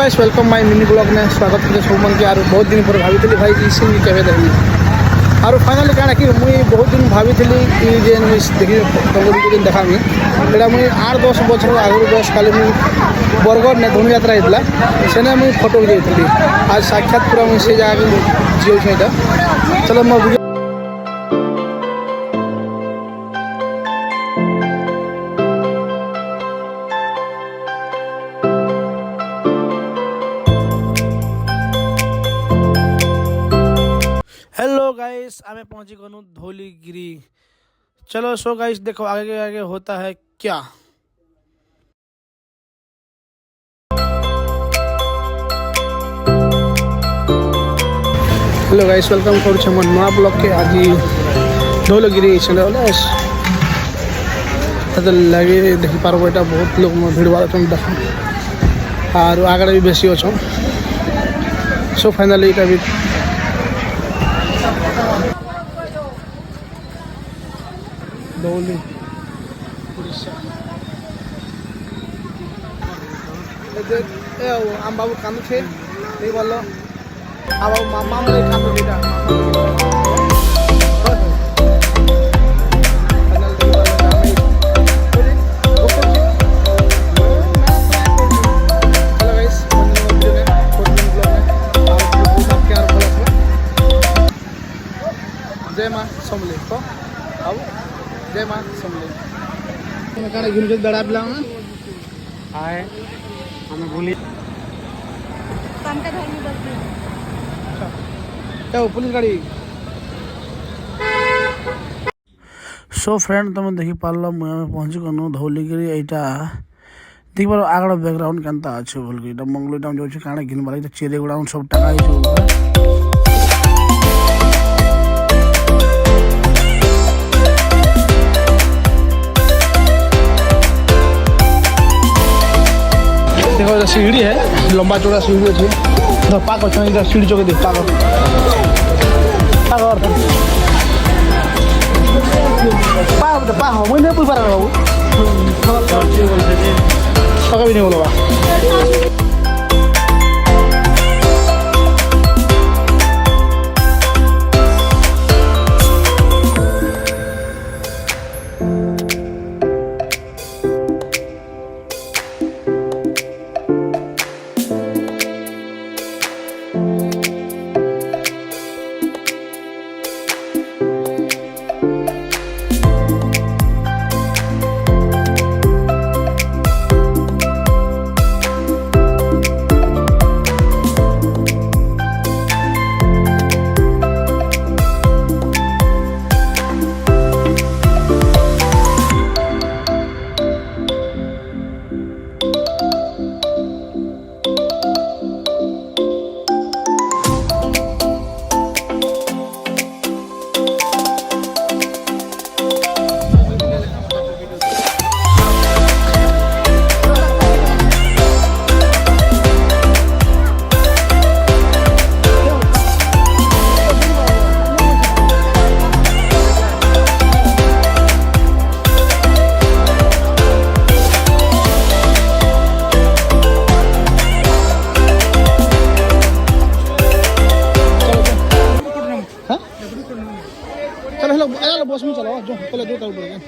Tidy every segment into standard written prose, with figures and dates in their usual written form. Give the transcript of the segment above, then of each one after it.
Guys welcome my mini blog में स्वागत है सब मन के। और बहुत दिन पर भाभी भाई इसी केवे देखी और फाइनाली क्या कि मुई बहुत दिन भाभी जे देखी दिन देखा मुझे मुझे 8-10 बचर आगुरी बस खाली मुझे बरगढ़ ने धनुयात्रा होता सेने मुझे फोटो जाइली। आज साक्षात पूरा मुझे जगह जीव चलो मैं हेलो गाइस आमे पहुंची गनु धौलीगिरी। चलो सो गाइस देखो आगे आगे होता है क्या। हेलो गाइस वेलकम करुछ मोर नया ब्लॉग के। आज धौलीगिरी चले लगे देखी पार्बो एटा बहुत लोग भीड़ भाड़ देख और आगे भी बेसी अच्छा। सो फाइनाली এটা भी धौली उड़ीसा आम बाबू काम थे बोल आ बाबू मामा काम जय माँ समले तो अब जय माँ समले कण घिन दड़ा पिला आए हमें भूली क्या पुलिस गाड़ी। सो फ्रेंड तुम देखी पार्ल मुझे पहुँची गनु धौलीगिरी। यहाँ देख पार आगे बैकग्राउंड केनता अच्छे बोल के मंगल टाइम जो काण घिन बाला चेरे गुड़ा सब टाँगा देखो सीढ़ी है लंबा चौड़ा सीढ़ी अच्छे पाक अच्छा इधर सीढ़ी चौके देख पाक मुझे नहीं पूछ पा रहा बाबू भी नहीं बोलो बा चलो बस में चलो जो पहले दो तक बढ़ेगा।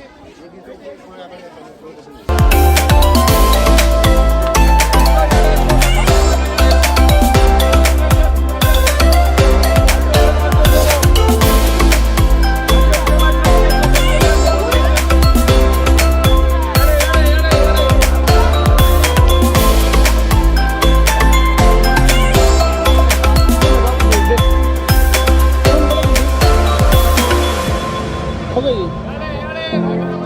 हो गई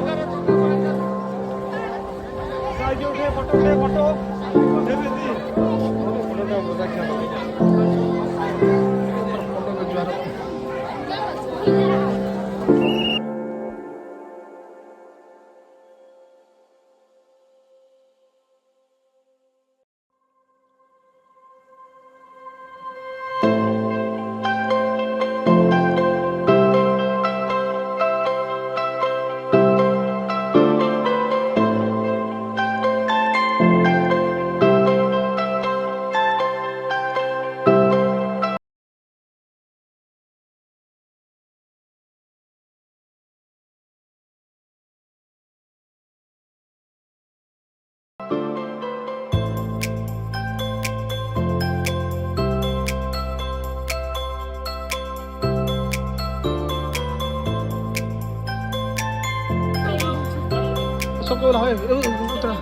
बोला है उतरा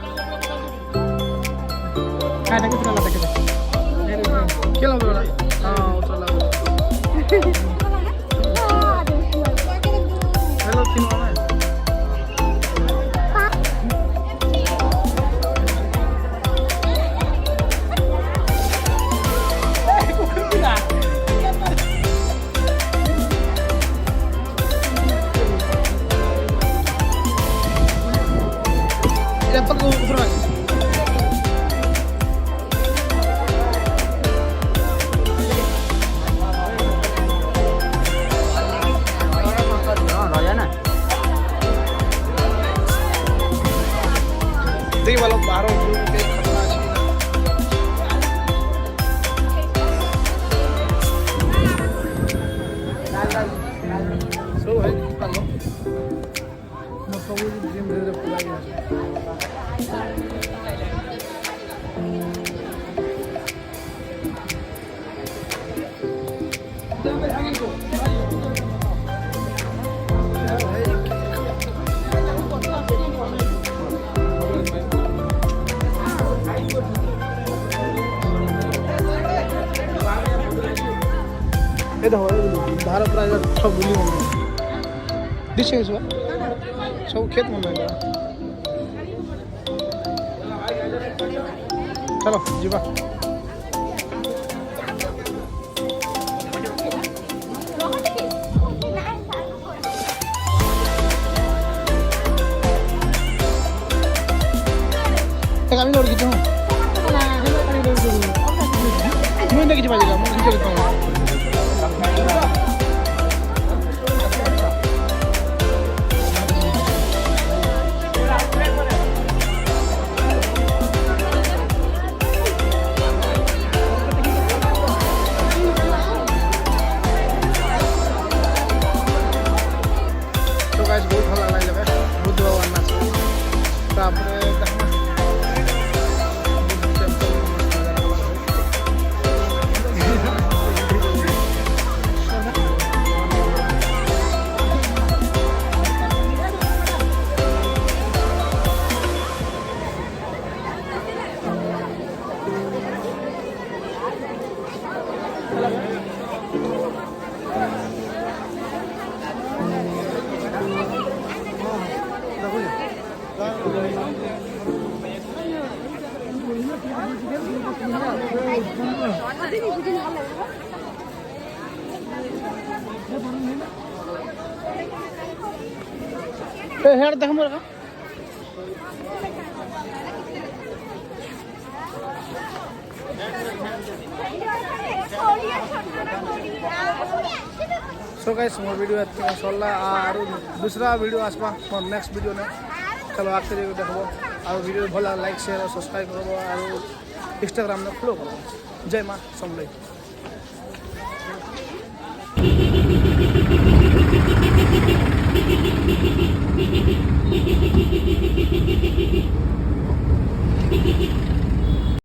काय टाकी तुला टाकी केला बोला हां उतरला हेलो तीन वाला dapat ke ukuran देखिए वालों बाहरों के खतरा सो है वालों मतलब जिम धीरे पूरा ये तो बाहर प्राइवेट सब बुली में दिस है सब खेत में लगा चलो जीवा kami lor gitu. Mau nak kita baca, mau kita tahu. So guys, बहुत भला लगा है बुद्ध भगवान ना तापरे हेड देख मोर सो गाइस मोर वीडियो अच्छा सल्ला और दूसरा वीडियो आसपा मोर नेक्स्ट वीडियो ने चलो आखिर देखो और वीडियो भला लाइक शेयर और सब्सक्राइब करो और इंस्टाग्राम में फॉलो करो जय मां समले